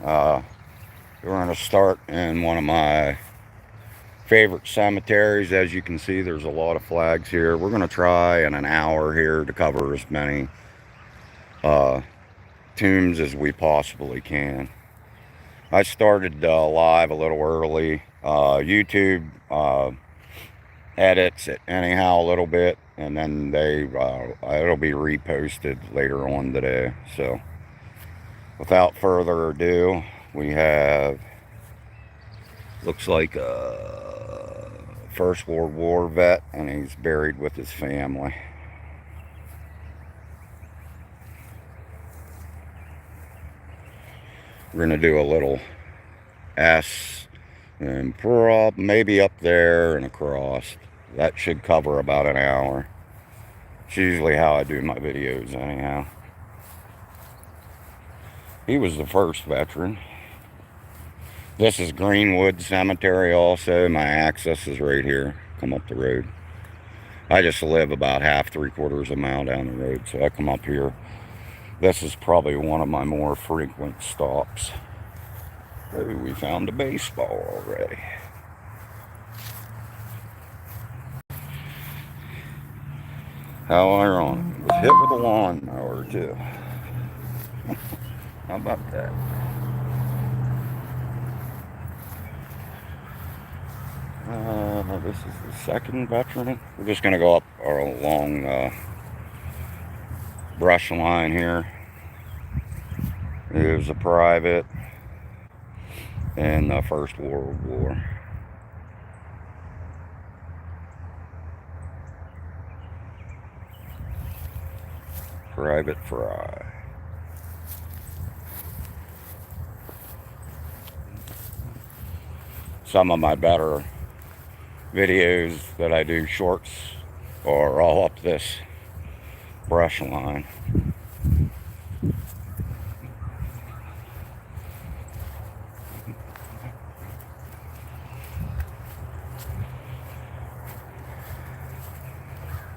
We're going to start in one of my favorite cemeteries. As you can see, there's a lot of flags here. We're going to try in an hour here to cover as many tombs as we possibly can. I started live a little early. YouTube edits it anyhow a little bit, and then it'll be reposted later on today. So without further ado, we have, looks like a First World War vet, and he's buried with his family. We're going to do a little S and maybe up there and across. That should cover about an hour. It's usually how I do my videos anyhow. He was the first veteran. This is Greenwood Cemetery also. My access is right here. Come up the road. I just live about half, 3/4 of a mile down the road, so I come up here. This is probably one of my more frequent stops. Oh, we found a baseball already. How ironic. It was hit with a lawnmower too. How about that? This is the second veteran. We're just going to go up along brush line here. It was a private in the First World War. Private Fry. Some of my better videos that I do shorts are all up this brush line.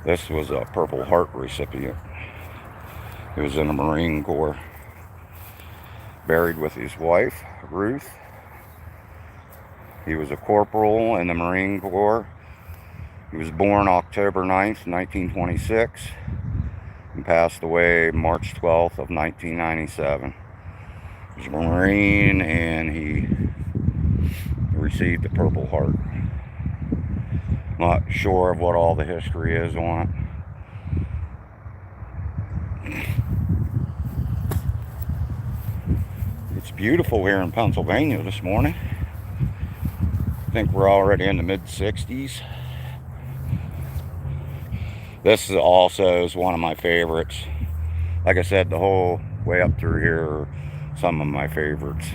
This was a Purple Heart recipient. He was in the Marine Corps. Buried with his wife, Ruth. He was a corporal in the Marine Corps. He was born October 9th, 1926, and passed away March 12th of 1997. He was a Marine, and he received the Purple Heart. Not sure of what all the history is on it. It's beautiful here in Pennsylvania this morning. I think we're already in the mid-60s. This also is one of my favorites. Like I said, the whole way up through here are some of my favorites.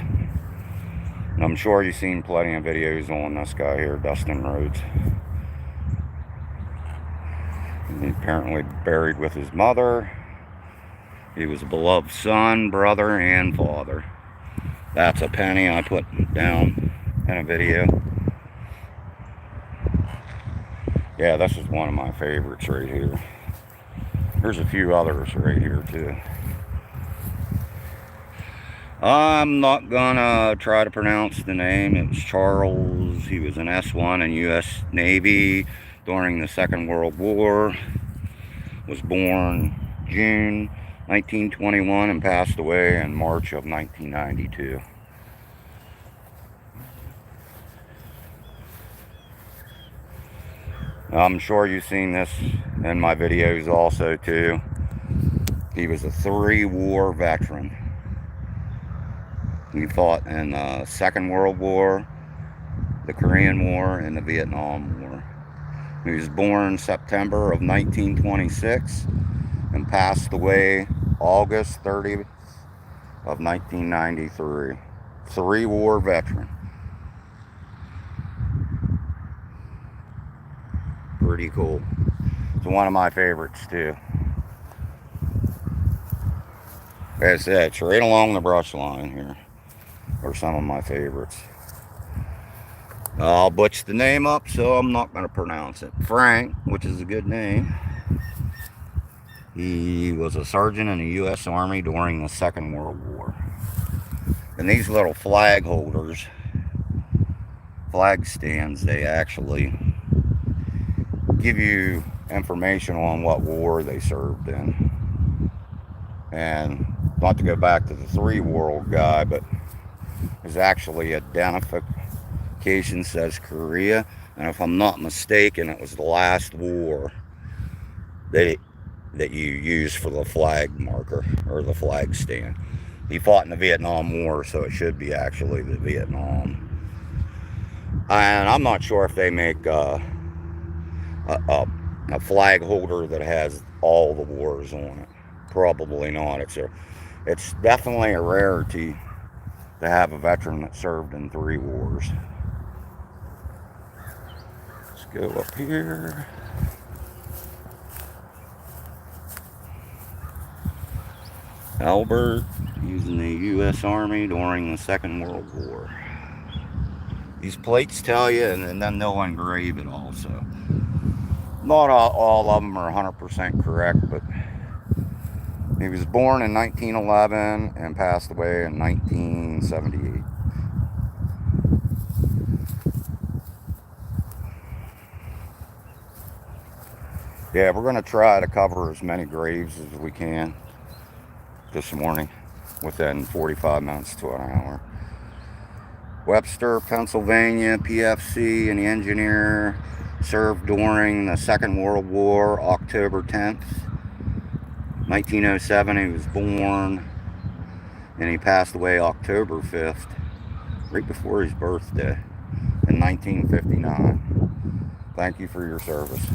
And I'm sure you've seen plenty of videos on this guy here, Dustin Rhodes. And he apparently buried with his mother. He was a beloved son, brother, and father. That's a penny I put down in a video. Yeah, this is one of my favorites right here. There's a few others right here too. I'm not gonna try to pronounce the name. It was Charles. He was an S1 in U.S. Navy during the Second World War. Was born June 1921 and passed away in March of 1992. I'm sure you've seen this in my videos also too. He was a 3-war veteran. He fought in the Second World War, the Korean War, and the Vietnam War. He was born September of 1926 and passed away August 30th of 1993. 3-war veteran. Pretty cool. It's one of my favorites too. Like I said, it's right along the brush line here. Are some of my favorites. I'll butcher the name up, so I'm not going to pronounce it. Frank, which is a good name. He was a sergeant in the U.S. Army during the Second World War. And these little flag holders, flag stands, they actually give you information on what war they served in. And not to go back to the 3 world guy, but there's actually identification says Korea, and if I'm not mistaken, it was the last war that you use for the flag marker or the flag stand. He fought in the Vietnam War, so it should be actually the Vietnam. And I'm not sure if they make a flag holder that has all the wars on it. Probably not. It's definitely a rarity to have a veteran that served in 3 wars. Let's go up here. Albert using the U.S. Army during the Second World War. These plates tell you, and then they'll engrave it also. Not all of them are 100% correct, but he was born in 1911 and passed away in 1978. Yeah, we're going to try to cover as many graves as we can this morning within 45 minutes to an hour. Webster, Pennsylvania, PFC, and the engineer served during the Second World War, October 10th, 1907. He was born, and he passed away October 5th, right before his birthday, in 1959. Thank you for your service.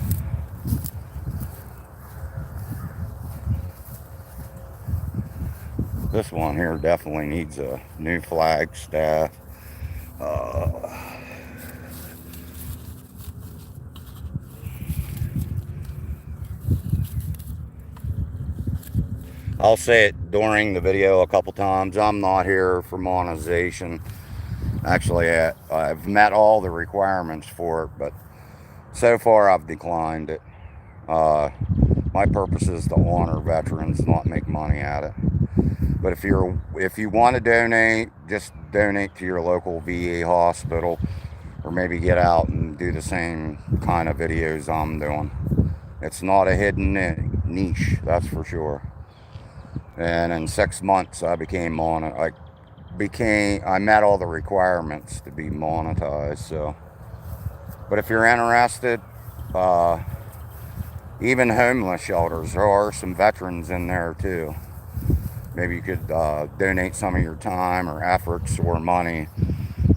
This one here definitely needs a new flag staff. I'll say it during the video a couple times. I'm not here for monetization. Actually, I've met all the requirements for it, but so far I've declined it. My purpose is to honor veterans, not make money at it. But if you want to donate, just donate to your local VA hospital, or maybe get out and do the same kind of videos I'm doing. It's not a hidden niche, that's for sure. And in 6 months, I met all the requirements to be monetized. So, but if you're interested, even homeless shelters, there are some veterans in there too. Maybe you could donate some of your time or efforts or money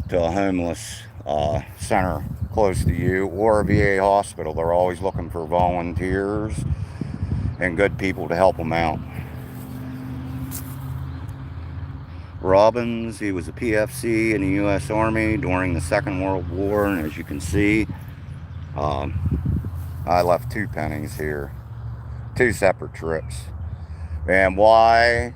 to a homeless center close to you, or a VA hospital. They're always looking for volunteers and good people to help them out. Robbins, he was a PFC in the U.S. Army during the Second World War, and as you can see, I left 2 pennies here, 2 separate trips. And why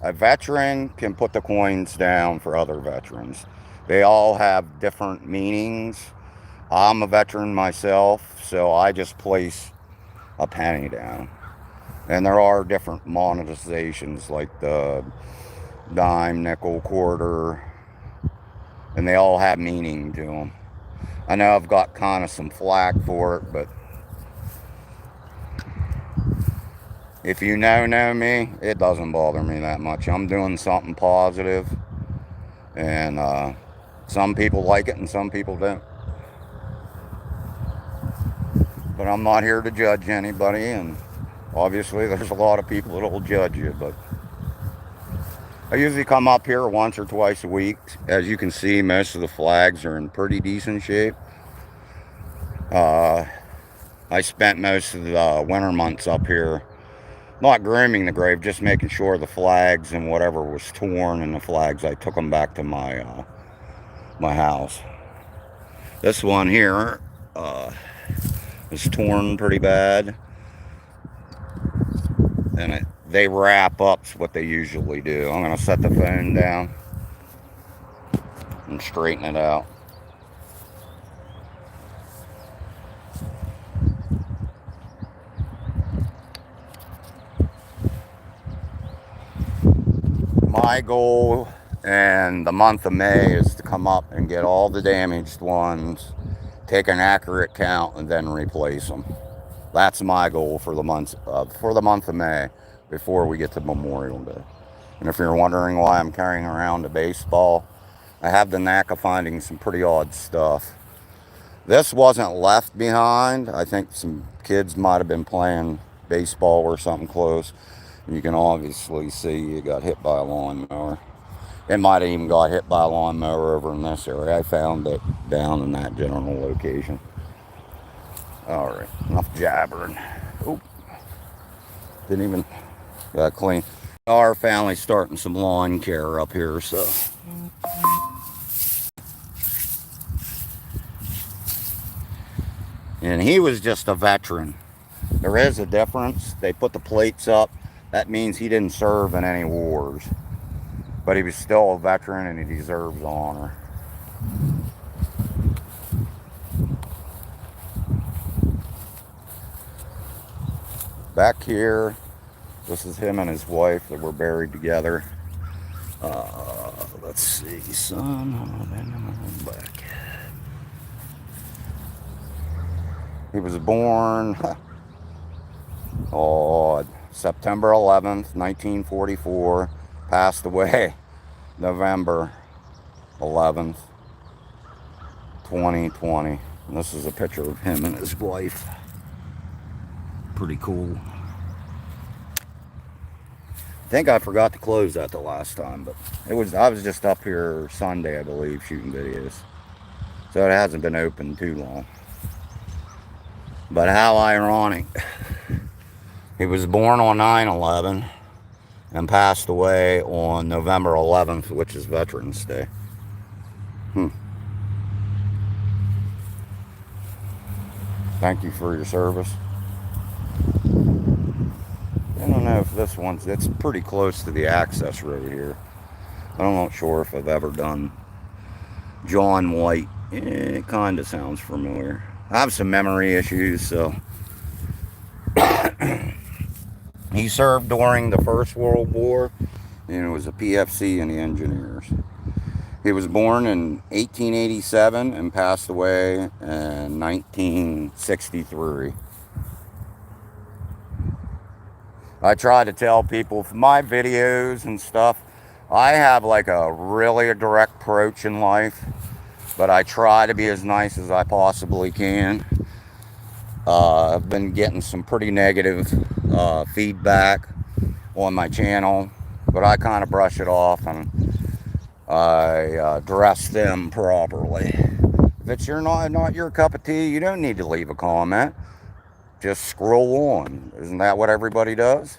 a veteran can put the coins down for other veterans. They all have different meanings. I'm a veteran myself, so I just place a penny down. And there are different monetizations like the dime, nickel, quarter, and they all have meaning to them. I know I've got kind of some flack for it, but if you know me, it doesn't bother me that much. I'm doing something positive, and some people like it and some people don't. But I'm not here to judge anybody, and obviously there's a lot of people that will judge you, but I usually come up here once or twice a week. As you can see, most of the flags are in pretty decent shape. I spent most of the winter months up here not grooming the grave, just making sure the flags and whatever was torn in the flags, I took them back to my my house. This one here is torn pretty bad, and they wrap up's what they usually do. I'm going to set the phone down and straighten it out. My goal And the month of May is to come up and get all the damaged ones, take an accurate count, and then replace them. That's my goal for the month of May, before we get to Memorial Day. And if you're wondering why I'm carrying around a baseball, I have the knack of finding some pretty odd stuff. This wasn't left behind. I think some kids might have been playing baseball or something close. You can obviously see it got hit by a lawnmower. It might have even got hit by a lawnmower over in this area. I found it down in that general location. Alright, enough jabbering. Oop. Didn't even got clean. Our family's starting some lawn care up here, so. And he was just a veteran. There is a difference. They put the plates up. That means he didn't serve in any wars. But he was still a veteran and he deserves honor. Back here, this is him and his wife that were buried together. Let's see, son, back. He was born on September 11th, 1944. Passed away November 11th, 2020. And this is a picture of him and his wife. Pretty cool. I think I forgot to close that the last time, but I was just up here Sunday, I believe, shooting videos. So it hasn't been open too long. But how ironic. He was born on 9/11 and passed away on November 11th, which is Veterans Day. Thank you for your service. I don't know if this one's, it's pretty close to the access road here. I'm not sure if I've ever done John White. It kind of sounds familiar. I have some memory issues, so. He served during the First World War, and was a PFC in the engineers. He was born in 1887 and passed away in 1963. I try to tell people, for my videos and stuff, I have like a really direct approach in life, but I try to be as nice as I possibly can. I've been getting some pretty negative feedback on my channel, but I kind of brush it off and I address them properly. If it's not your cup of tea, you don't need to leave a comment. Just scroll on. Isn't that what everybody does?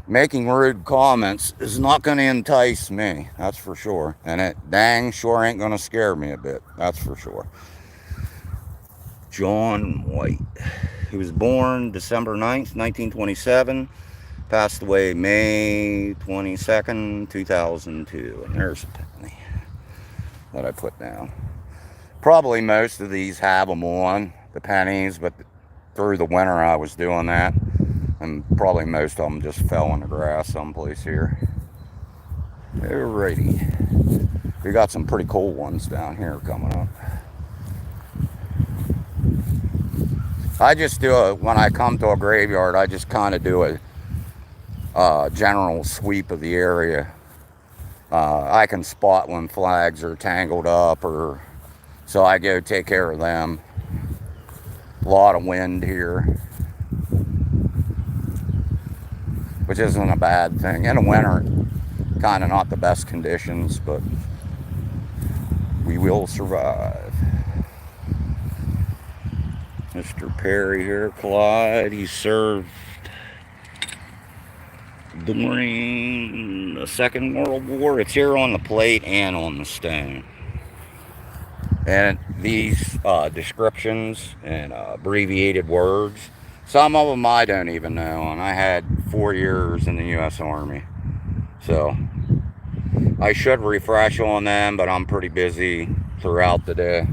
Making rude comments is not going to entice me, that's for sure. And it dang sure ain't going to scare me a bit, that's for sure. John White. He was born December 9th, 1927. Passed away May 22nd, 2002. And there's a penny that I put down. Probably most of these have them on, the pennies, but through the winter I was doing that. And probably most of them just fell in the grass someplace here. Alrighty. We got some pretty cool ones down here coming up. I just do when I come to a graveyard, I just kind of do a general sweep of the area. I can spot when flags are tangled up, or so I go take care of them. A lot of wind here, which isn't a bad thing. In the winter, kind of not the best conditions, but we will survive. Mr. Perry here, Clyde. He served during the Second World War. It's here on the plate and on the stone. And these descriptions and abbreviated words, some of them I don't even know. And I had 4 years in the U.S. Army. So I should refresh on them, but I'm pretty busy throughout the day.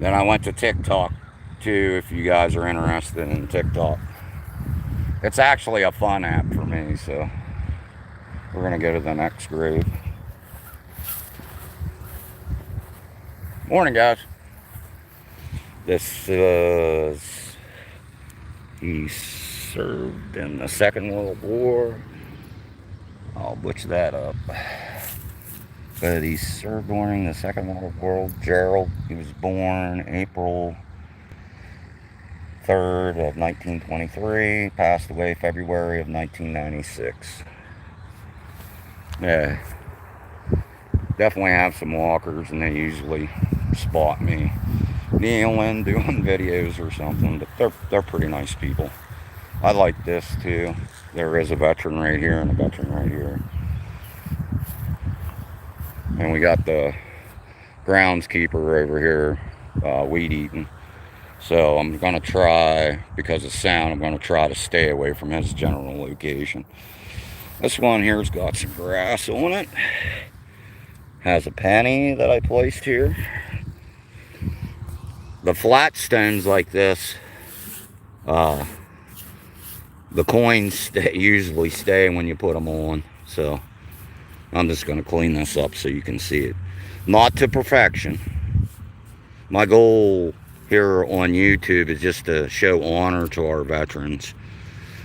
Then I went to TikTok too, if you guys are interested in TikTok. It's actually a fun app for me, so We're going to go to the next grave. Morning, guys. This is... He served in the Second World War. I'll butcher that up. But he served during the Second World War. Gerald, he was born April 3rd of 1923. Passed away February of 1996. Yeah. Definitely have some walkers, and they usually spot me kneeling, doing videos or something, but they're pretty nice people. I like this too. There is a veteran right here and a veteran right here. And we got the groundskeeper over here, weed eating. So I'm going to try, because of sound, I'm going to try to stay away from his general location. This one here's got some grass on it. Has a penny that I placed here. The flat stones like this, the coins usually stay when you put them on. So I'm just going to clean this up so you can see it. Not to perfection. My goal here on YouTube is just to show honor to our veterans.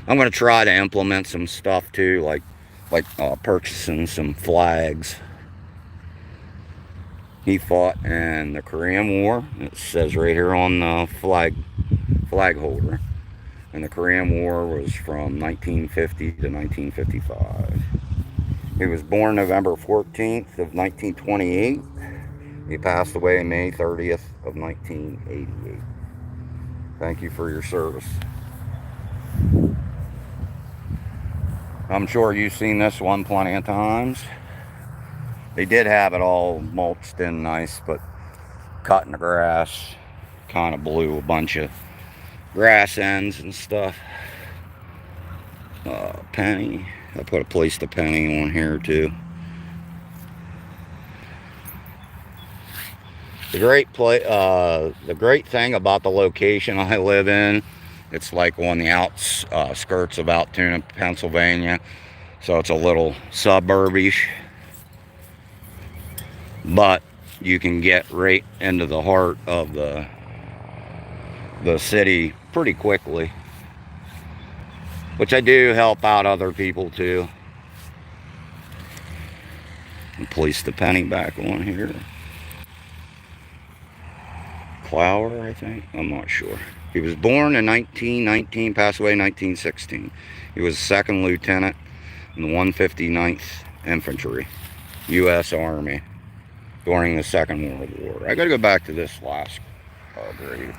I'm going to try to implement some stuff too, like purchasing some flags. He fought in the Korean War. It says right here on the flag holder. And the Korean War was from 1950 to 1955. He was born November 14th of 1928. He passed away May 30th of 1988. Thank you for your service. I'm sure you've seen this one plenty of times. They did have it all mulched in nice, but cutting the grass kind of blew a bunch of grass ends and stuff. Penny. I placed a penny on here too. The great thing about the location I live in, it's like on the outskirts of Altoona, Pennsylvania. So it's a little suburbish. But you can get right into the heart of the city pretty quickly. Which I do help out other people too. And place the penny back on here. Clower, I think. I'm not sure. He was born in 1919, passed away in 1916. He was a second lieutenant in the 159th Infantry, U.S. Army, during the Second World War. I gotta go back to this last grave.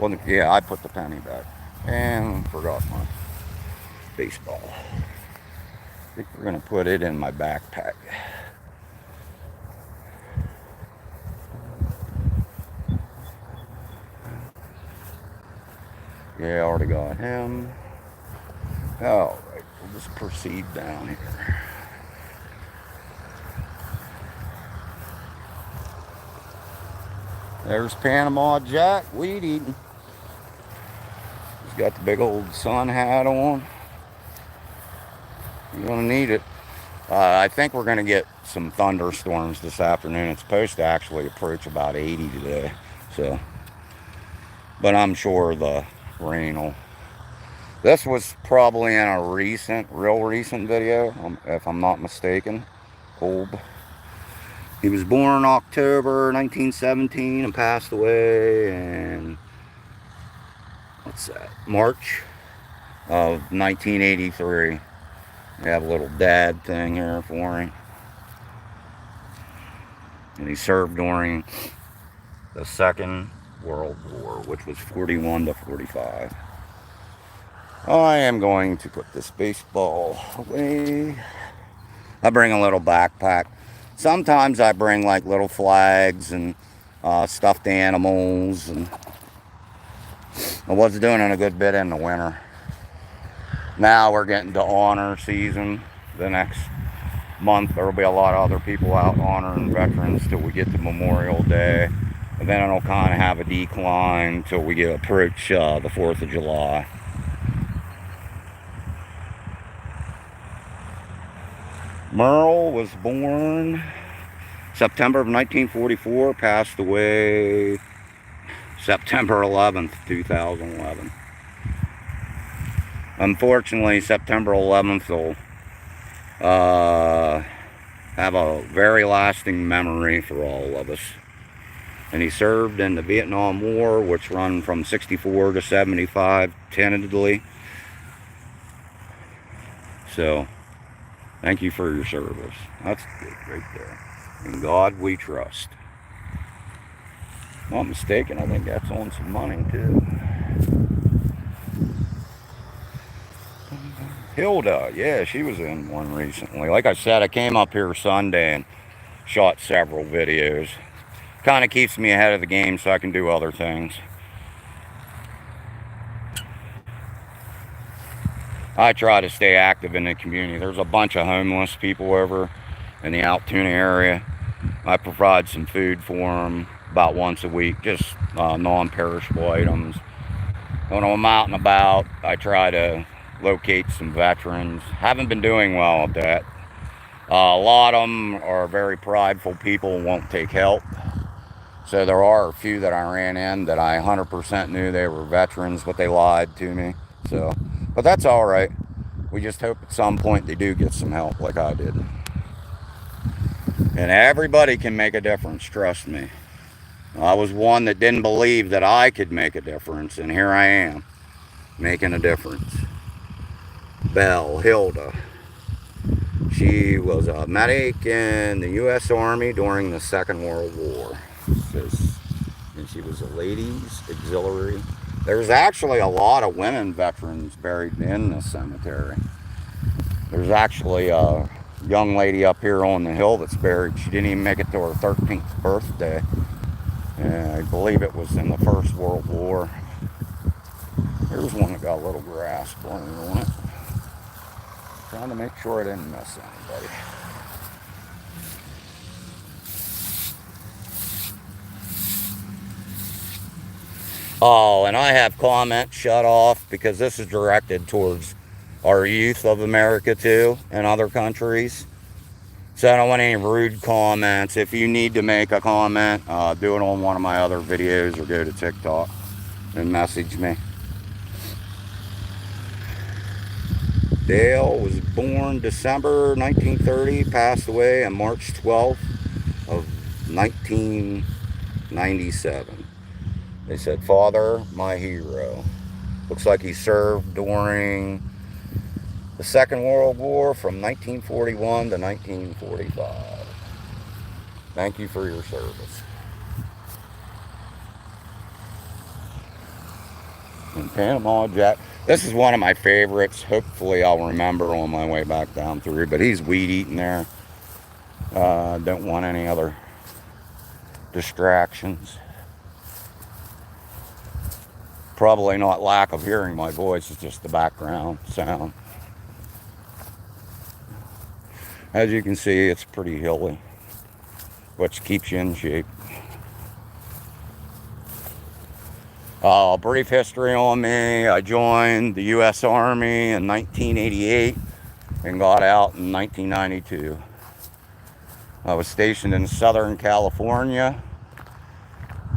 Well, yeah, I put the penny back. And forgot my baseball. I think we're gonna put it in my backpack. Yeah, I already got him. Alright, we'll just proceed down here. There's Panama Jack, weed eating. He's got the big old sun hat on. You're gonna need it. I think we're gonna get some thunderstorms this afternoon. It's supposed to actually approach about 80 today. So, but I'm sure the rain will. This was probably in a real recent video, if I'm not mistaken. Old. He was born October 1917 and passed away in, what's that, March of 1983. We have a little dad thing here for him. And he served during the Second World War, which was 41 to 45. I am going to put this baseball away. I bring a little backpack. Sometimes I bring like little flags and stuffed animals, and I was doing it a good bit in the winter. Now we're getting to honor season. The next month there will be a lot of other people out honoring veterans till we get to Memorial Day, and then it'll kind of have a decline till we approach the 4th of July. Merle was born September of 1944, passed away September 11th, 2011. Unfortunately, September 11th will have a very lasting memory for all of us. And he served in the Vietnam War, which run from 64 to 75, tentatively. So, thank you for your service. That's good right there. In God we trust. If I'm not mistaken, I think that's on some money too. Hilda, yeah, she was in one recently. Like I said, I came up here Sunday and shot several videos. Kind of keeps me ahead of the game so I can do other things. I try to stay active in the community. There's a bunch of homeless people over in the Altoona area. I provide some food for them about once a week, just non-perishable items. When I'm out and about, I try to locate some veterans. Haven't been doing well at that. A lot of them are very prideful people and won't take help. So there are a few that I ran in that I 100% knew they were veterans, but they lied to me. So, but that's all right. We just hope at some point they do get some help like I did. And everybody can make a difference, trust me. I was one that didn't believe that I could make a difference, and here I am, making a difference. Belle, Hilda. She was a medic in the U.S. Army during the Second World War. And she was a ladies auxiliary. There's actually a lot of women veterans buried in this cemetery. There's actually a young lady up here on the hill that's buried. She didn't even make it to her 13th birthday. And I believe it was in the First World War. Here's one that got a little grass growing on it. Trying to make sure I didn't miss anybody. Oh, and I have comments shut off because this is directed towards our youth of America too and other countries. So I don't want any rude comments. If you need to make a comment, do it on one of my other videos or go to TikTok and message me. Dale was born December 1930, passed away on March 12th of 1997. They said, "Father, my hero." Looks like he served during the Second World War from 1941 to 1945. Thank you for your service. And Panama Jack. This is one of my favorites. Hopefully I'll remember on my way back down through. But he's weed eating there. Don't want any other distractions. Probably not lack of hearing my voice, it's just the background sound. As you can see, it's pretty hilly, which keeps you in shape. A brief history on me. I joined the U.S. Army in 1988 and got out in 1992. I was stationed in Southern California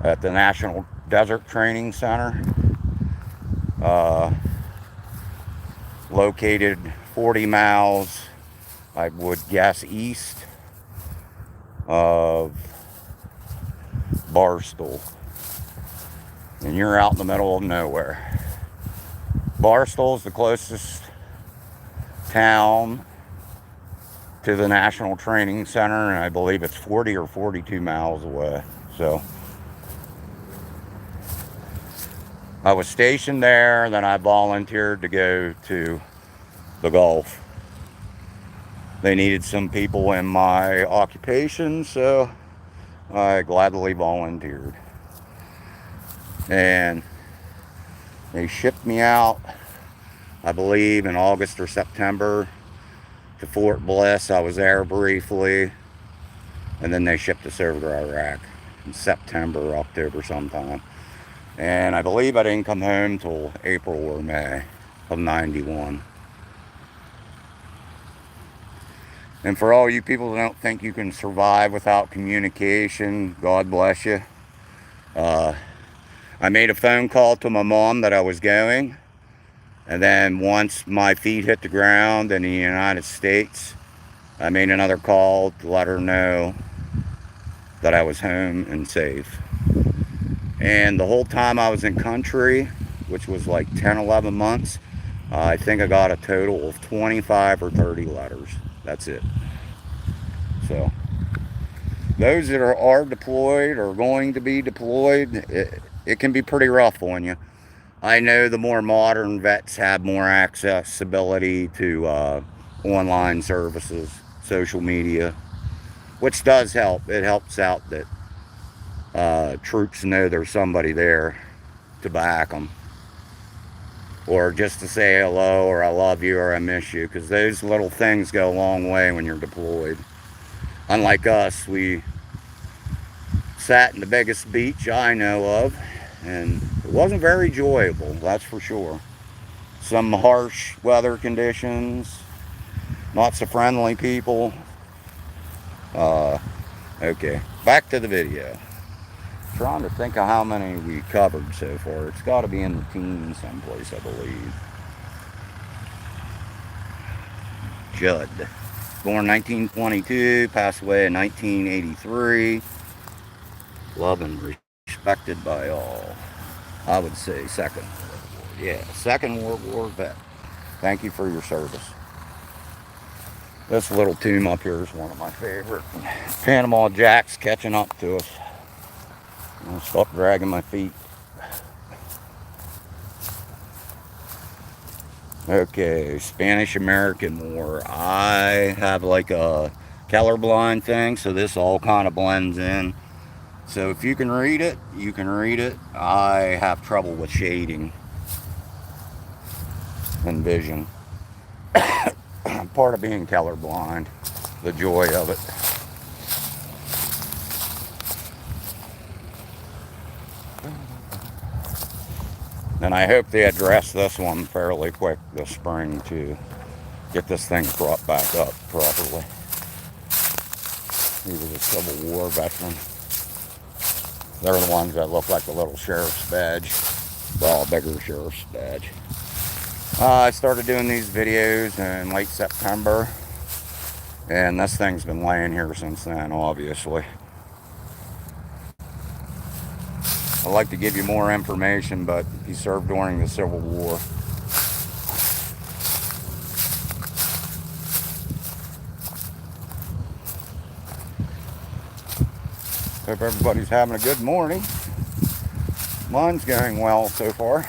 at the National Desert Training Center. Located 40 miles, I would guess, east of Barstow. And you're out in the middle of nowhere. Barstow is the closest town to the National Training Center, and I believe it's 40 or 42 miles away. So I was stationed there, then I volunteered to go to the Gulf. They needed some people in my occupation, so I gladly volunteered. And they shipped me out, I believe, in August or September to Fort Bliss. I was there briefly, and then they shipped us over to Iraq in September, October sometime. And I believe I didn't come home till April or May of '91. And for all you people that don't think you can survive without communication, God bless you. I made a phone call to my mom that I was going. And then once my feet hit the ground in the United States, I made another call to let her know that I was home and safe. And the whole time I was in country, which was like 10, 11 months, I think I got a total of 25 or 30 letters. That's it. So those that are deployed or going to be deployed, it can be pretty rough on you. I know the more modern vets have more accessibility to online services, social media, which does help. It helps out that troops know there's somebody there to back them, or just to say hello, or I love you, or I miss you, because those little things go a long way when you're deployed. Unlike us, we sat in the biggest beach I know of, and it wasn't very enjoyable, that's for sure. Some harsh weather conditions, not so friendly people. Okay, back to the video. Trying to think of how many we covered so far. It's got to be in the teens someplace, I believe. Judd, born 1922, passed away in 1983. Loved and respected by all. I would say Second World War. Yeah, Second World War vet. Thank you for your service. This little tomb up here is one of my favorite. Panama Jack's catching up to us. I'll stop dragging my feet. Okay, Spanish-American War. I have like a colorblind thing, so this all kind of blends in. So if you can read it, you can read it. I have trouble with shading and vision. Part of being colorblind, the joy of it. And I hope they address this one fairly quick this spring to get this thing brought back up properly. He was a Civil War veteran. They're the ones that look like the little sheriff's badge. Well, a bigger sheriff's badge. I started doing these videos in late September, and this thing's been laying here since then, obviously. I'd like to give you more information, but he served during the Civil War. Hope everybody's having a good morning. Mine's going well so far.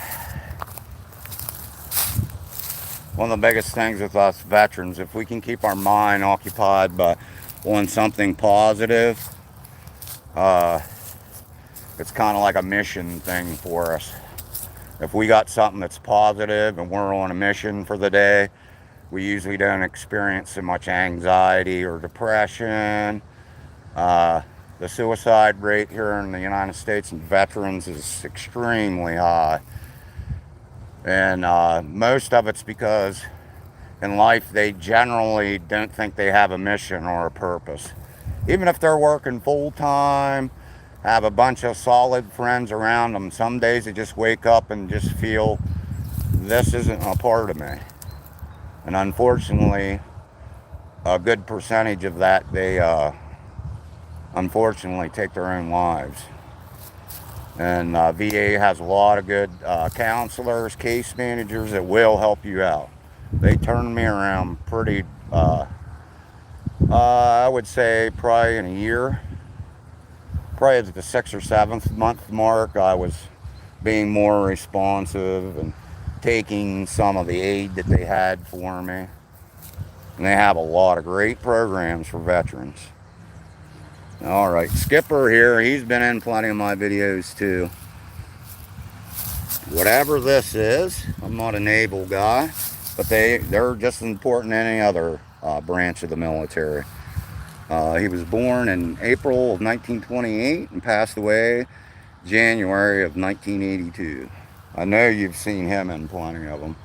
One of the biggest things with us veterans, if we can keep our mind occupied on something positive, it's kind of like a mission thing for us. If we got something that's positive and we're on a mission for the day, we usually don't experience so much anxiety or depression. The suicide rate here in the United States and veterans is extremely high. And most of it's because in life they generally don't think they have a mission or a purpose. Even if they're working full-time, have a bunch of solid friends around them, some days they just wake up and just feel this isn't a part of me. And unfortunately, a good percentage of that, they unfortunately take their own lives. And VA has a lot of good counselors, case managers that will help you out. They turned me around pretty, I would say probably in a year. Probably at the 6th or 7th month mark, I was being more responsive and taking some of the aid that they had for me. And they have a lot of great programs for veterans. Alright, Skipper here, he's been in plenty of my videos too. Whatever this is, I'm not a naval guy, but they're just as important as any other branch of the military. He was born in April of 1928 and passed away January of 1982. I know you've seen him in plenty of them.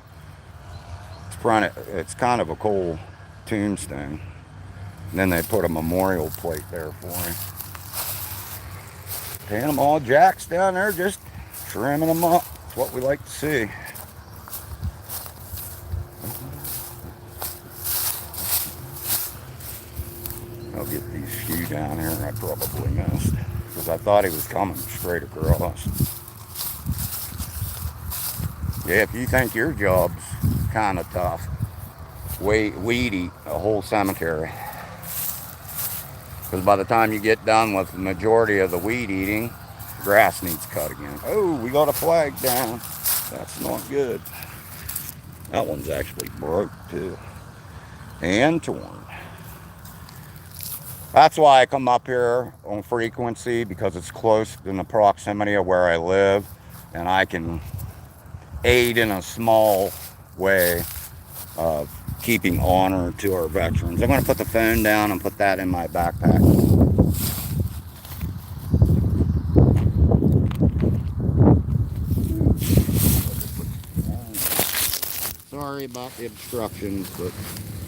It's kind of a cool tombstone. And then they put a memorial plate there for him. Panama Jacks down there, just trimming them up. That's what we like to see. I'll get these few down here I probably missed, because I thought he was coming straight across. Yeah, if you think your job's kind of tough, weed eat a whole cemetery. Because by the time you get done with the majority of the weed eating, grass needs cut again. Oh, we got a flag down. That's not good. That one's actually broke too. And torn. That's why I come up here on frequency, because it's close in the proximity of where I live, and I can aid in a small way of keeping honor to our veterans. I'm going to put the phone down and put that in my backpack. Sorry about the obstructions, but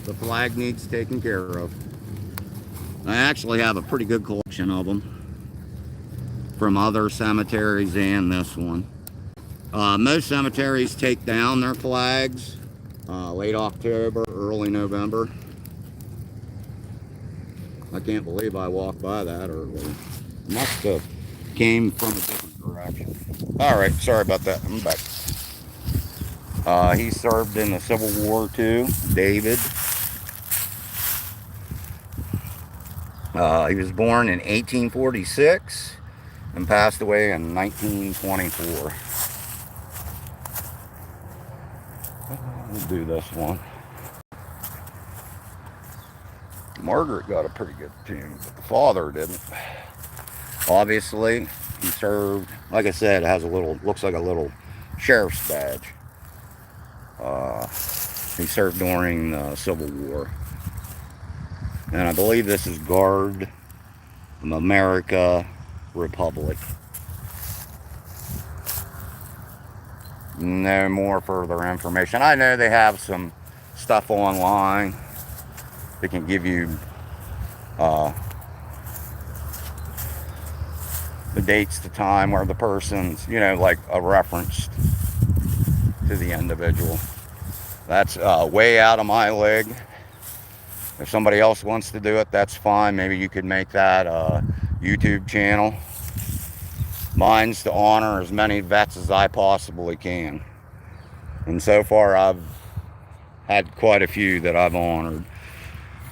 the flag needs taken care of. I actually have a pretty good collection of them from other cemeteries and this one. Most cemeteries take down their flags late October, early November. I can't believe I walked by that early. Must have came from a different direction. Alright, sorry about that. I'm back. He served in the Civil War too, David. He was born in 1846 and passed away in 1924. We'll do this one. Margaret got a pretty good tune, but the father didn't. Obviously, he served, like I said, it has a little, looks like a little sheriff's badge. He served during the Civil War. And I believe this is Guard of America Republic. No more further information. I know they have some stuff online that can give you the dates, the time, where the person's, you know, like a reference to the individual. That's way out of my league. If somebody else wants to do it, that's fine. Maybe you could make that a YouTube channel. Mine's to honor as many vets as I possibly can. And so far, I've had quite a few that I've honored.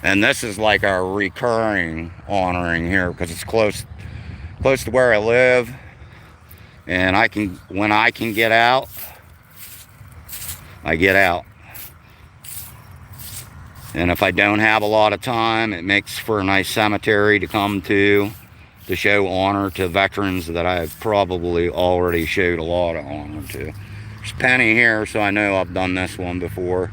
And this is like our recurring honoring here, because it's close to where I live. And when I can get out, I get out. And if I don't have a lot of time, it makes for a nice cemetery to come to show honor to veterans that I've probably already showed a lot of honor to. There's Penny here, so I know I've done this one before.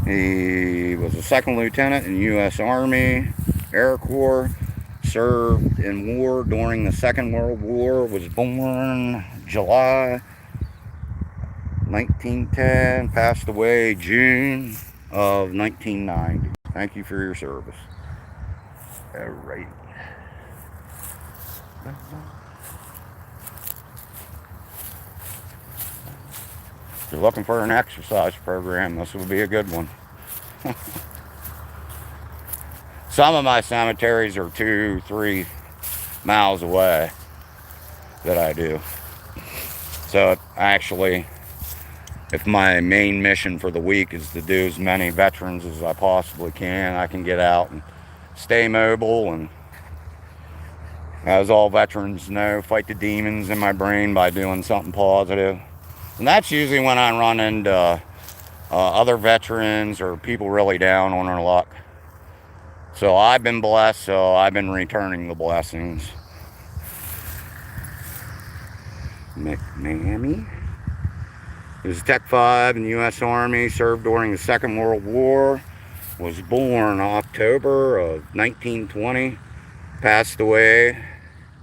He was a second lieutenant in the U.S. Army, Air Corps, served in war during the Second World War, was born July 1910, passed away June of 1990. Thank you for your service. All right. If you're looking for an exercise program, this will be a good one. Some of my cemeteries are 2-3 miles away that I do. So actually, if my main mission for the week is to do as many veterans as I possibly can, I can get out and stay mobile, and as all veterans know, fight the demons in my brain by doing something positive. And that's usually when I run into other veterans or people really down on their luck. So I've been blessed, so I've been returning the blessings. McNamee. He was Tech 5 in the U.S. Army, served during the Second World War, was born October of 1920, passed away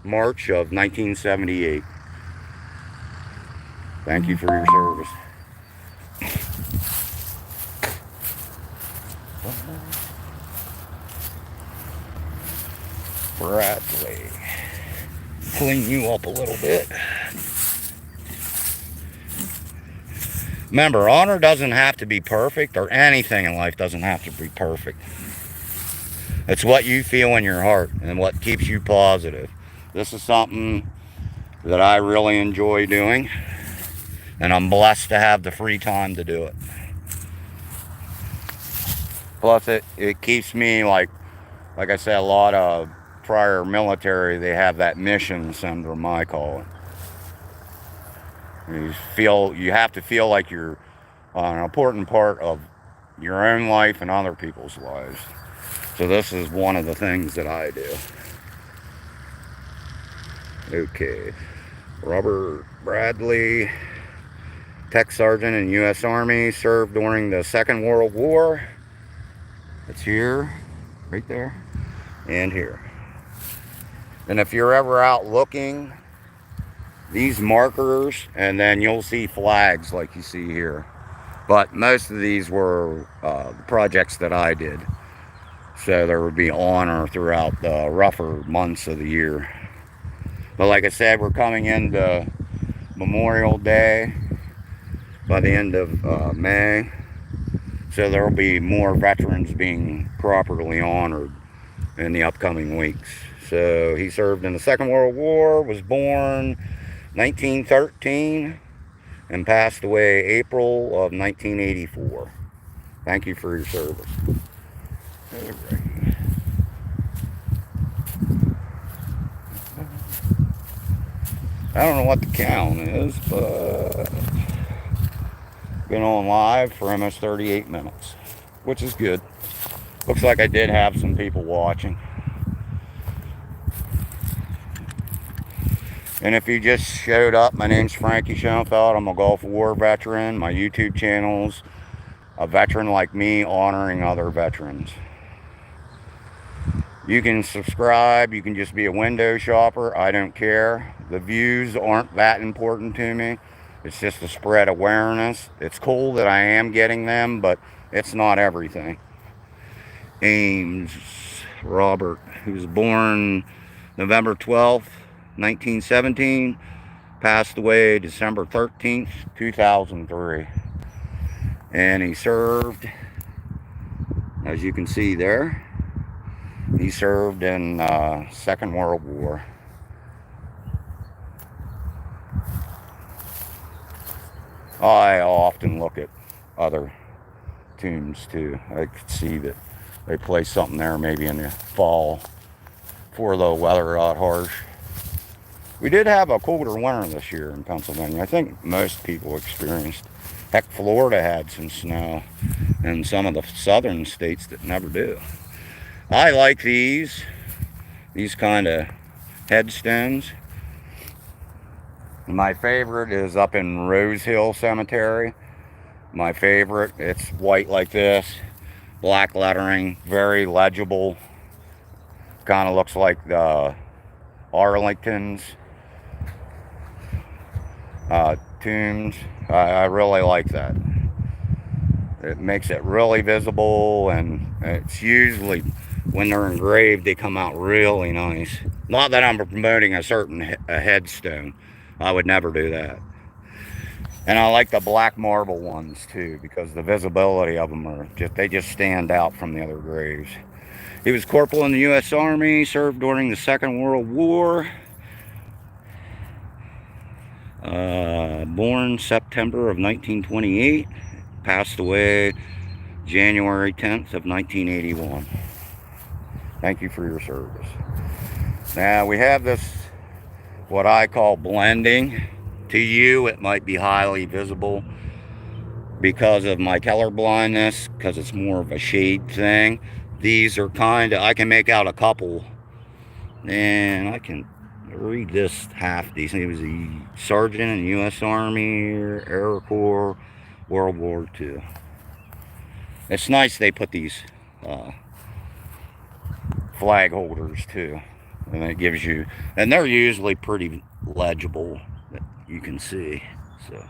March of 1978. Thank you for your service. Bradley. Clean you up a little bit. Remember, honor doesn't have to be perfect, or anything in life doesn't have to be perfect. It's what you feel in your heart and what keeps you positive. This is something that I really enjoy doing, and I'm blessed to have the free time to do it. Plus, it keeps me, like I said, a lot of prior military, they have that mission syndrome, I call it. You have to feel like you're an important part of your own life and other people's lives. So this is one of the things that I do. Okay, Robert Bradley, Tech Sergeant in U.S. Army, served during the Second World War. It's here, right there, and here. And if you're ever out looking, these markers, and then you'll see flags like you see here. But most of these were projects that I did. So there would be honor throughout the rougher months of the year. But like I said, we're coming into Memorial Day by the end of May. So there will be more veterans being properly honored in the upcoming weeks. So he served in the Second World War, was born 1913, and passed away April of 1984. Thank you for your service. All right. I don't know what the count is, but been on live for almost 38 minutes, which is good. Looks like I did have some people watching. And if you just showed up, my name's Frankie Shoenfelt. I'm a Gulf War veteran. My YouTube channel's A Veteran Like Me, honoring other veterans. You can subscribe, you can just be a window shopper, I don't care. The views aren't that important to me. It's just to spread awareness. It's cool that I am getting them, but it's not everything. Ames Robert, who was born November 12th, 1917, passed away December 13th, 2003. And he served, as you can see there, he served in Second World War. I often look at other tombs too. I could see that they place something there maybe in the fall before the weather got harsh. We did have a colder winter this year in Pennsylvania. I think most people experienced. Heck, Florida had some snow, and some of the southern states that never do. I like these kind of headstones. My favorite is up in Rose Hill Cemetery. My favorite, it's white like this, black lettering, very legible. Kind of looks like the Arlington's tombs. I really like that. It makes it really visible, and it's usually, when they're engraved, they come out really nice. Not that I'm promoting a certain headstone. I would never do that. And I like the black marble ones too, because the visibility of them are they just stand out from the other graves. He was corporal in the U.S. Army, served during the Second World War. Born September of 1928, passed away January 10th of 1981. Thank you for your service. Now we have this, what I call blending. To you, it might be highly visible because of my color blindness, because it's more of a shade thing. These are kind of, I can make out a couple, and I can read this half decent. He was a sergeant in the U.S. Army, Air Corps, World War II. It's nice they put these flag holders too, and it gives you, and they're usually pretty legible that you can see. So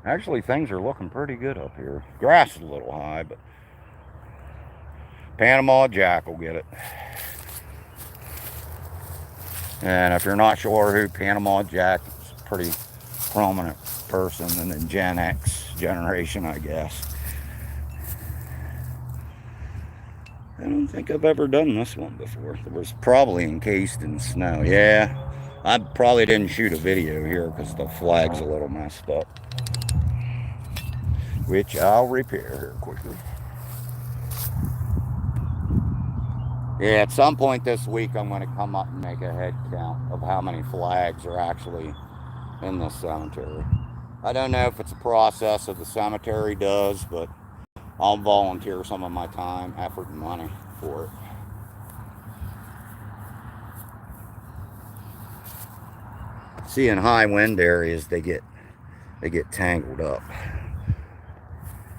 Actually, things are looking pretty good up here. Grass is a little high, but Panama Jack will get it. And if you're not sure who Panama Jack is, a pretty prominent person in the Gen X generation, I guess. I don't think I've ever done this one before. It was probably encased in snow. Yeah, I probably didn't shoot a video here because the flag's a little messed up, which I'll repair here quickly. Yeah, at some point this week I'm going to come up and make a head count of how many flags are actually in this cemetery. I don't know if it's a process that the cemetery does, but I'll volunteer some of my time, effort, and money for it. See, in high wind areas, they get tangled up.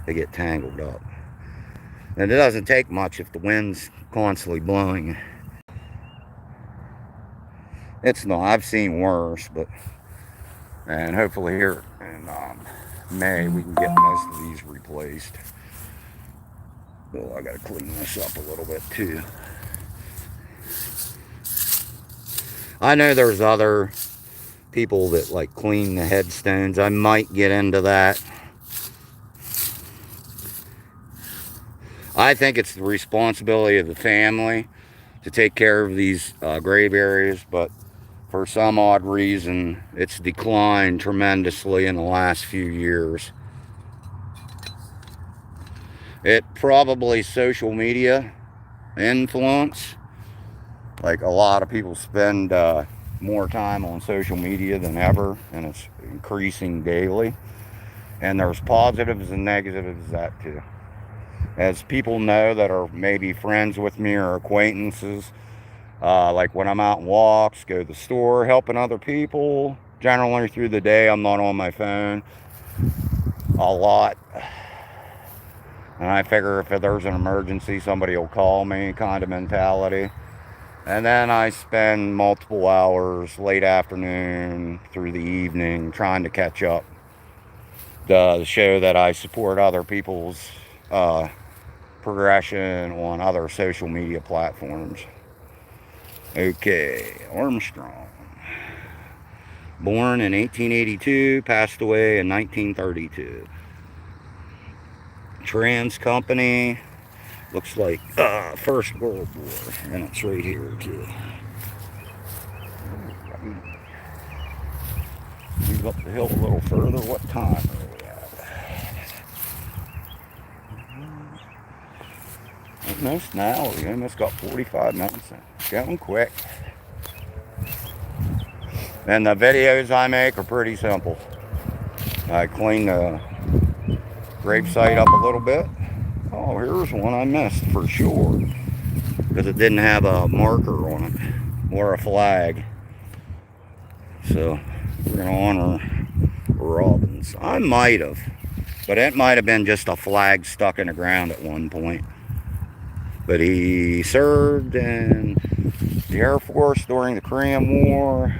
They get tangled up. And it doesn't take much if the wind's constantly blowing. It's not. I've seen worse, but and hopefully here in May we can get most of these replaced. Oh, I gotta clean this up a little bit too. I know there's other people that like clean the headstones. I might get into that. I think it's the responsibility of the family to take care of these grave areas, but for some odd reason, it's declined tremendously in the last few years. It probably social media influence. Like, a lot of people spend more time on social media than ever, and it's increasing daily. And there's positives and negatives of that too. As people know that are maybe friends with me or acquaintances, like when I'm out on walks, go to the store, helping other people, generally through the day I'm not on my phone a lot. And I figure if there's an emergency, somebody will call me, kind of mentality. And then I spend multiple hours, late afternoon through the evening, trying to catch up. The show that I support other people's progression on other social media platforms. Okay, Armstrong. Born in 1882, passed away in 1932. Trans Company. Looks like First World War, and it's right here too. Move up the hill a little further. What time are we at? Almost an hour. We almost got 45 minutes in. Going quick. And the videos I make are pretty simple. I clean the gravesite up a little bit. Oh, here's one I missed for sure, because it didn't have a marker on it or a flag. So we're going to honor Robbins. I might have, but it might have been just a flag stuck in the ground at one point. But he served in the Air Force during the Korean War.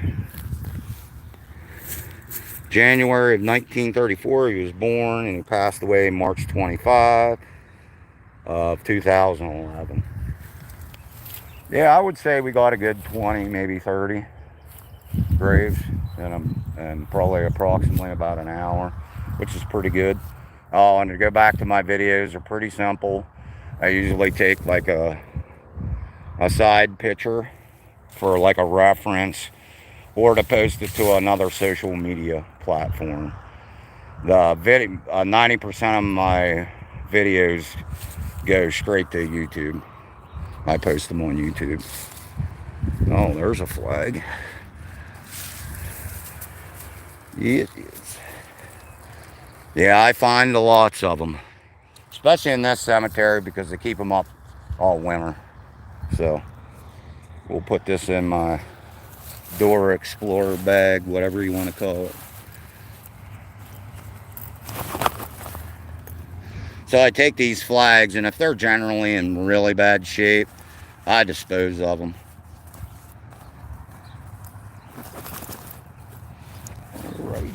January of 1934 he was born, and he passed away March 25 of 2011. Yeah, I would say we got a good 20, maybe 30 graves and probably approximately about an hour, which is pretty good. Oh, and to go back to my videos, are pretty simple. I usually take like a side picture for like a reference, or to post it to another social media platform. The 90% of my videos go straight to YouTube. I post them on YouTube. Oh, there's a flag. It is. Yeah, I find lots of them, especially in this cemetery, because they keep them up all winter. So we'll put this in my Dora Explorer bag, whatever you want to call it. So I take these flags, and if they're generally in really bad shape, I dispose of them. Alright.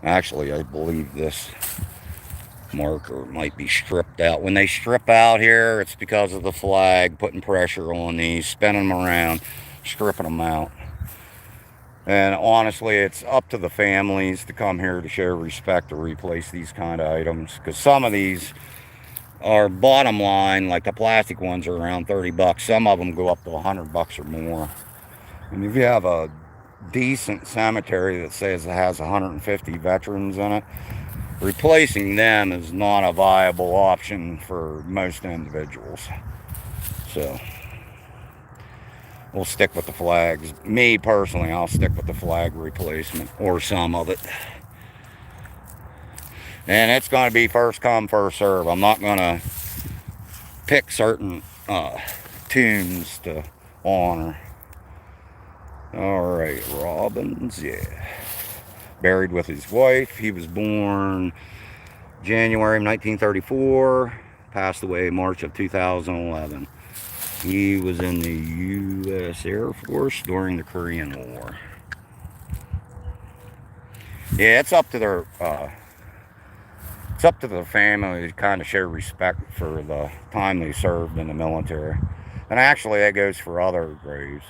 Actually, I believe this marker might be stripped out. When they strip out here, it's because of the flag putting pressure on these, spinning them around, stripping them out. And honestly, it's up to the families to come here to show respect to replace these kind of items, because some of these are bottom line, like the plastic ones are around 30 bucks. Some of them go up to 100 bucks or more. And if you have a decent cemetery that says it has 150 veterans in it, replacing them is not a viable option for most individuals. So we'll stick with the flags. Me personally, I'll stick with the flag replacement, or some of it. And it's going to be first come, first serve. I'm not going to pick certain tombs to honor. Alright, Robbins, yeah. Buried with his wife. He was born January of 1934. Passed away March of 2011. He was in the U.S. Air Force during the Korean War. Yeah, it's up to their family to kind of show respect for the time they served in the military. And actually, that goes for other graves.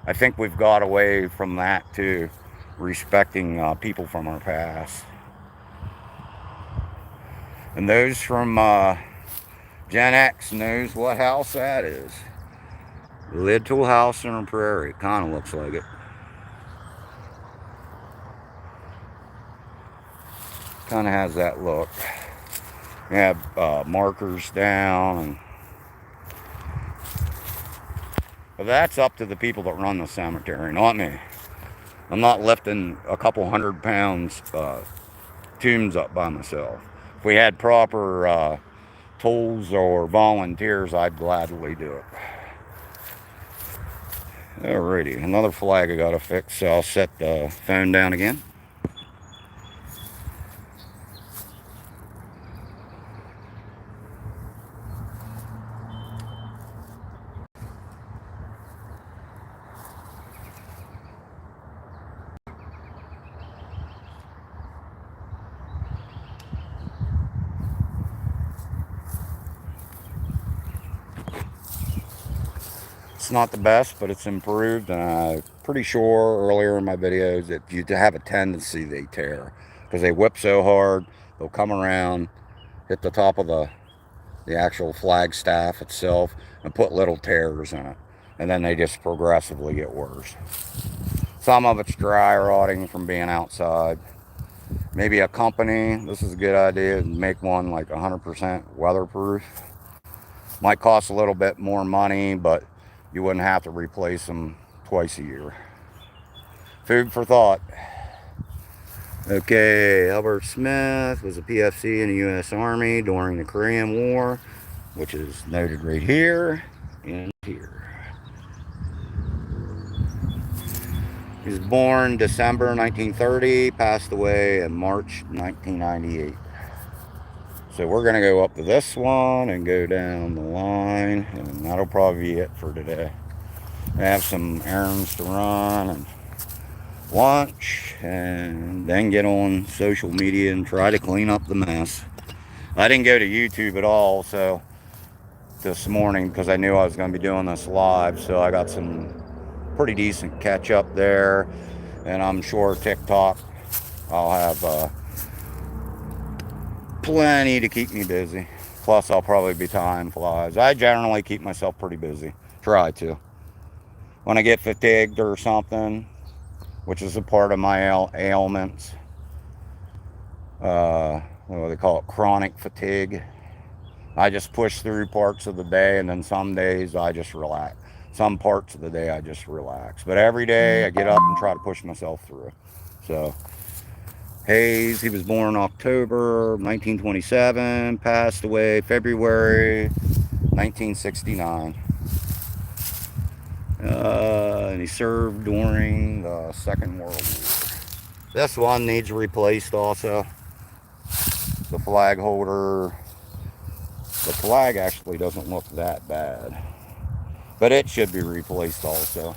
I think we've got away from that too, respecting people from our past. And those from Gen X knows what house that is. Little house on a prairie. It kind of looks like it. Kind of has that look. We have markers down. And but that's up to the people that run the cemetery, not me. I'm not lifting a couple 100 pounds tombs up by myself. If we had proper tools or volunteers, I'd gladly do it. Alrighty, another flag I gotta fix, so I'll set the phone down again. It's not the best, but it's improved, and I'm pretty sure earlier in my videos that you have a tendency they tear because they whip so hard, they'll come around, hit the top of the actual flag staff itself and put little tears in it, and then they just progressively get worse. Some of it's dry rotting from being outside. Maybe a company, this is a good idea, make one like 100% weatherproof. Might cost a little bit more money, but you wouldn't have to replace them twice a year. Food for thought. Okay, Albert Smith was a PFC in the U.S. Army during the Korean War, which is noted right here and here. He was born December 1930, passed away in March 1998. So we're going to go up to this one and go down the line, and that'll probably be it for today. I have some errands to run and lunch, and then get on social media and try to clean up the mess. I didn't go to YouTube at all so this morning because I knew I was going to be doing this live, so I got some pretty decent catch up there, and I'm sure TikTok I'll have plenty to keep me busy. Plus I'll probably be time flies. I generally keep myself pretty busy. Try to. When I get fatigued or something, which is a part of my ailments, what do they call it, chronic fatigue, I just push through parts of the day, and then some days I just relax. Some parts of the day I just relax. But every day I get up and try to push myself through. So Hayes, he was born October 1927, passed away February 1969. And he served during the Second World War. This one needs replaced also. The flag holder. The flag actually doesn't look that bad, but it should be replaced also.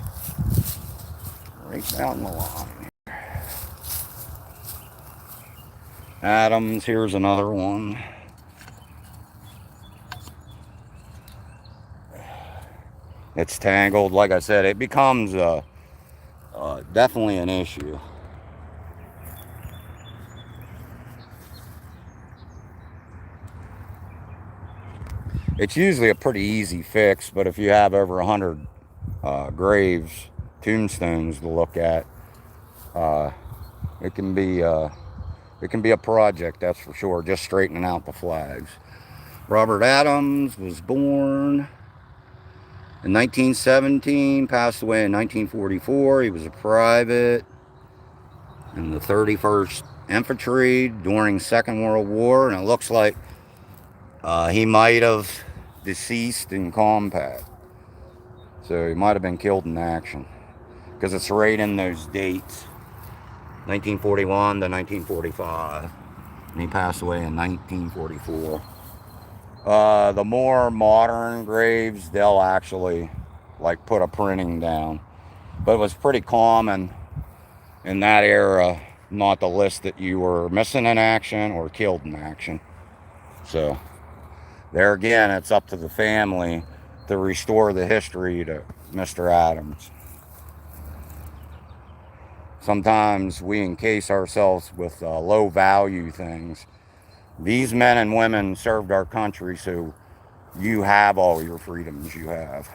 Right down the line. Adams, here's another one. It's tangled. Like I said, it becomes definitely an issue. It's usually a pretty easy fix, but if you have over 100 graves, tombstones to look at, it can be a project, that's for sure, just straightening out the flags. Robert Adams was born in 1917, passed away in 1944. He was a private in the 31st Infantry during Second World War, and it looks like he might have deceased in combat. So he might have been killed in action, because it's right in those dates, 1941 to 1945, and he passed away in 1944. The more modern graves, they'll actually like put a printing down, but it was pretty common in that era not to list that you were missing in action or killed in action. So there again, it's up to the family to restore the history to Mr. Adams. Sometimes we encase ourselves with low value things. These men and women served our country, so you have all your freedoms you have.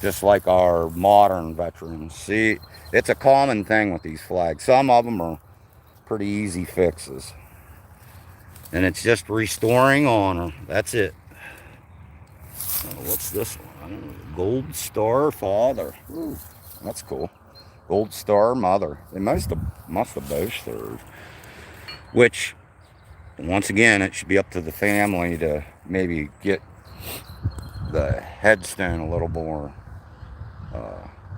Just like our modern veterans. See, it's a common thing with these flags. Some of them are pretty easy fixes. And it's just restoring honor. That's it. What's this one? Gold Star Father. Ooh, that's cool. Gold Star Mother. They must have both served. Which, once again, it should be up to the family to maybe get the headstone a little more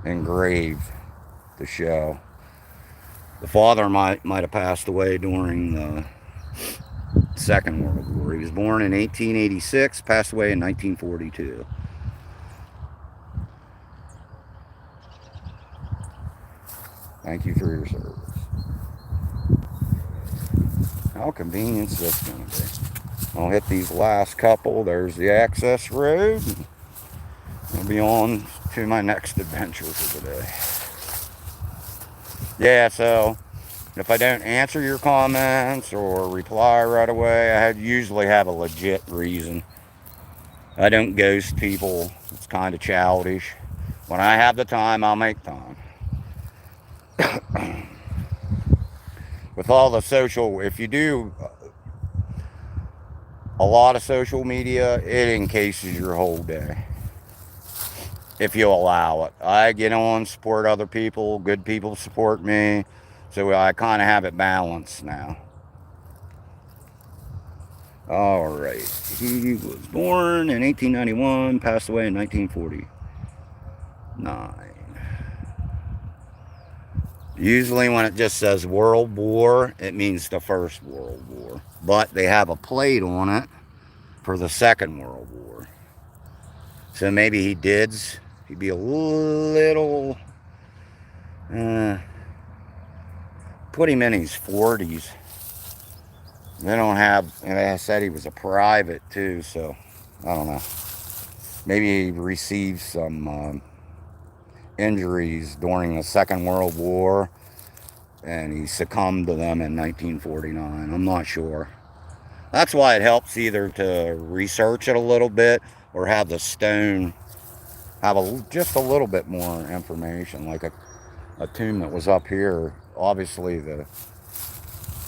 engraved to show. The father might have passed away during the Second World War. He was born in 1886, passed away in 1942. Thank you for your service. How convenient is this going to be? I'll hit these last couple. There's the access road. I'll be on to my next adventure for today. Yeah, so if I don't answer your comments or reply right away, I usually have a legit reason. I don't ghost people. It's kind of childish. When I have the time, I'll make time. With all the social, if you do a lot of social media, it encases your whole day. If you allow it. I get on, support other people, good people support me, so I kind of have it balanced now. Alright, he was born in 1891, passed away in 1949. Usually when it just says World War, it means the First World War. But they have a plate on it for the Second World War. So maybe he'd be a little, put him in his 40s. They don't have, and I said he was a private too, so I don't know. Maybe he received some injuries during the Second World War, and he succumbed to them in 1949. I'm not sure. That's why it helps either to research it a little bit or have the stone have just a little bit more information. Like a tomb that was up here, obviously the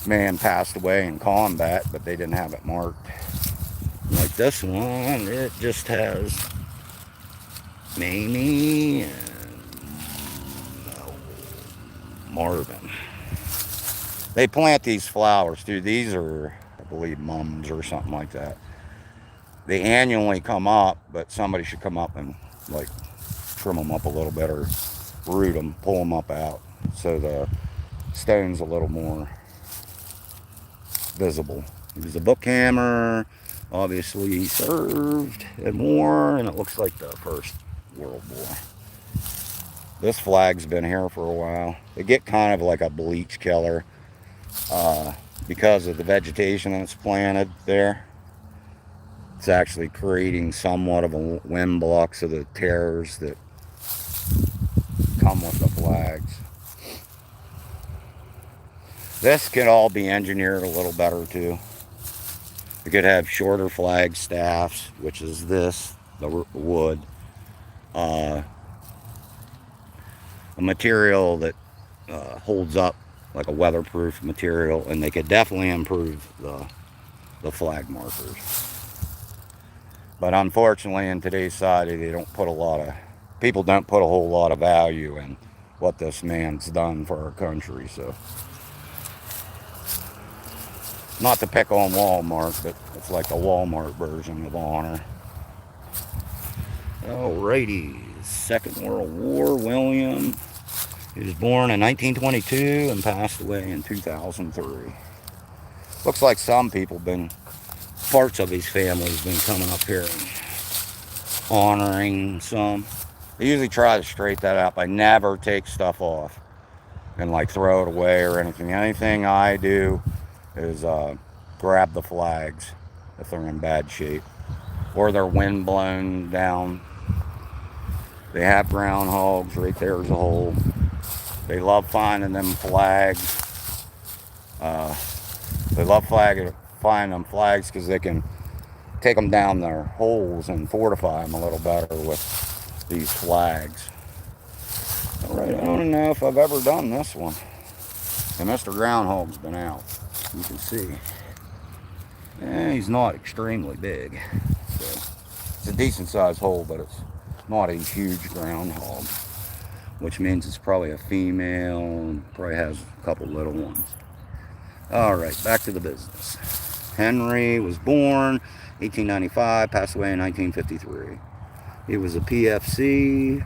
man passed away in combat, but they didn't have it marked. Like this one, it just has Mamie and Marvin. They plant these flowers too. These are, I believe, mums or something like that. They annually come up, but somebody should come up and like trim them up a little bit or root them, pull them up out so the stone's a little more visible. He was a book hammer. Obviously he served in war, and it looks like the First World War. This flag's been here for a while. They get kind of like a bleach color. because of the vegetation that's planted there. It's actually creating somewhat of a wind block, so the tears that come with the flags. This could all be engineered a little better too. You could have shorter flag staffs, which is this, the wood. A material that holds up, like a weatherproof material, and they could definitely improve the flag markers. But unfortunately, in today's society, people don't put a whole lot of value in what this man's done for our country. So, not to pick on Walmart, but it's like the Walmart version of honor. Alrighty, Second World War, William. He was born in 1922 and passed away in 2003. Looks like some people parts of his family's been coming up here and honoring some. I usually try to straighten that up. I never take stuff off and like throw it away or anything. The only thing I do is grab the flags if they're in bad shape or they're wind blown down. They have groundhogs. Right there's a hole. They love finding them flags. They love finding them flags because they can take them down their holes and fortify them a little better with these flags. Alright, I don't know if I've ever done this one. And Mr. Groundhog's been out. You can see. He's not extremely big. So it's a decent sized hole, but it's not a huge groundhog. Which means it's probably a female and probably has a couple little ones. Alright, back to the business. Henry was born 1895, passed away in 1953. He was a PFC,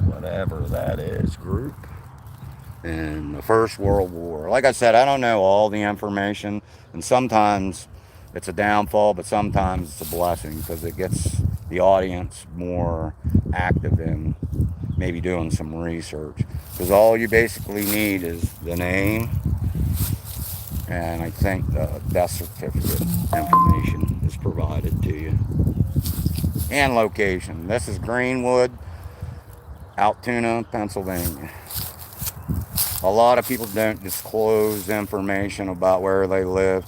whatever that is, group in the First World War. Like I said, I don't know all the information, and sometimes it's a downfall, but sometimes it's a blessing because it gets the audience more active in maybe doing some research. Because all you basically need is the name, and I think the death certificate information is provided to you. And location. This is Greenwood, Altoona, Pennsylvania. A lot of people don't disclose information about where they live,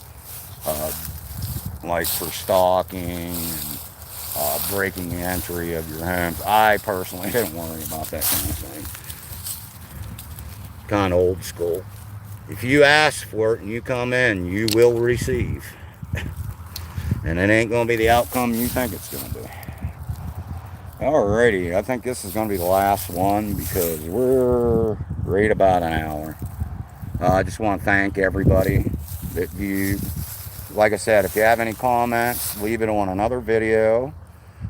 like for stalking and breaking the entry of your homes. I personally don't worry about that kind of thing. Kind of old school. If you ask for it and you come in, you will receive. And it ain't going to be the outcome you think it's going to be. Alrighty, I think this is going to be the last one because we're right about an hour. I just want to thank everybody that viewed. Like I said, if you have any comments, leave it on another video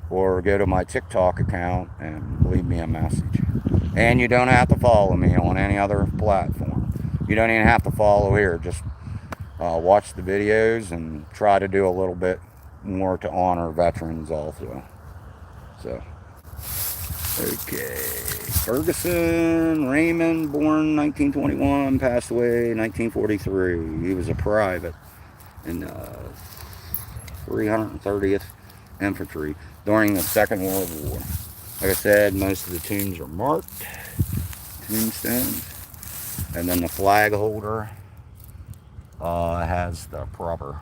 or go to my TikTok account and leave me a message. And you don't have to follow me on any other platform. You don't even have to follow here. Just watch the videos and try to do a little bit more to honor veterans also. So, okay. Ferguson Raymond, born 1921, passed away 1943. He was a private in 330th Infantry during the Second World War. Like I said, most of the tombs are marked, tombstones, and then the flag holder has the proper,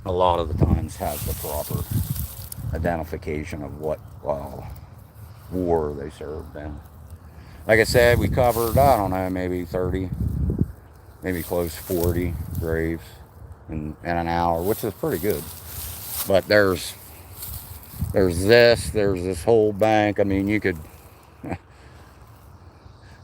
a lot of the times has the proper identification of what war they served in. Like I said, we covered, I don't know, maybe 30, maybe close to 40 graves in an hour, which is pretty good. But there's this whole bank. I mean, you could,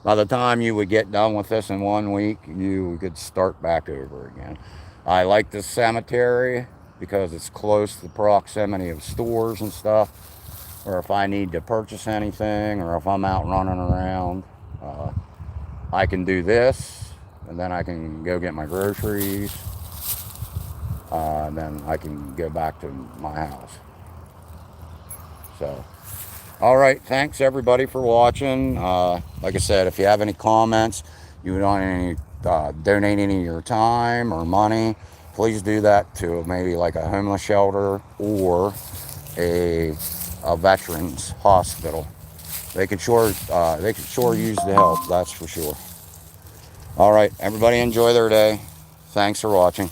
by the time you would get done with this in 1 week, you could start back over again. I like this cemetery because it's close to the proximity of stores and stuff, or if I need to purchase anything, or if I'm out running around, I can do this, and then I can go get my groceries, and then I can go back to my house. So, all right, thanks everybody for watching. Like I said, if you have any comments, you want to donate any of your time or money, please do that to maybe like a homeless shelter or a veterans hospital. They could sure use the help, that's for sure. All right, everybody enjoy their day. Thanks for watching.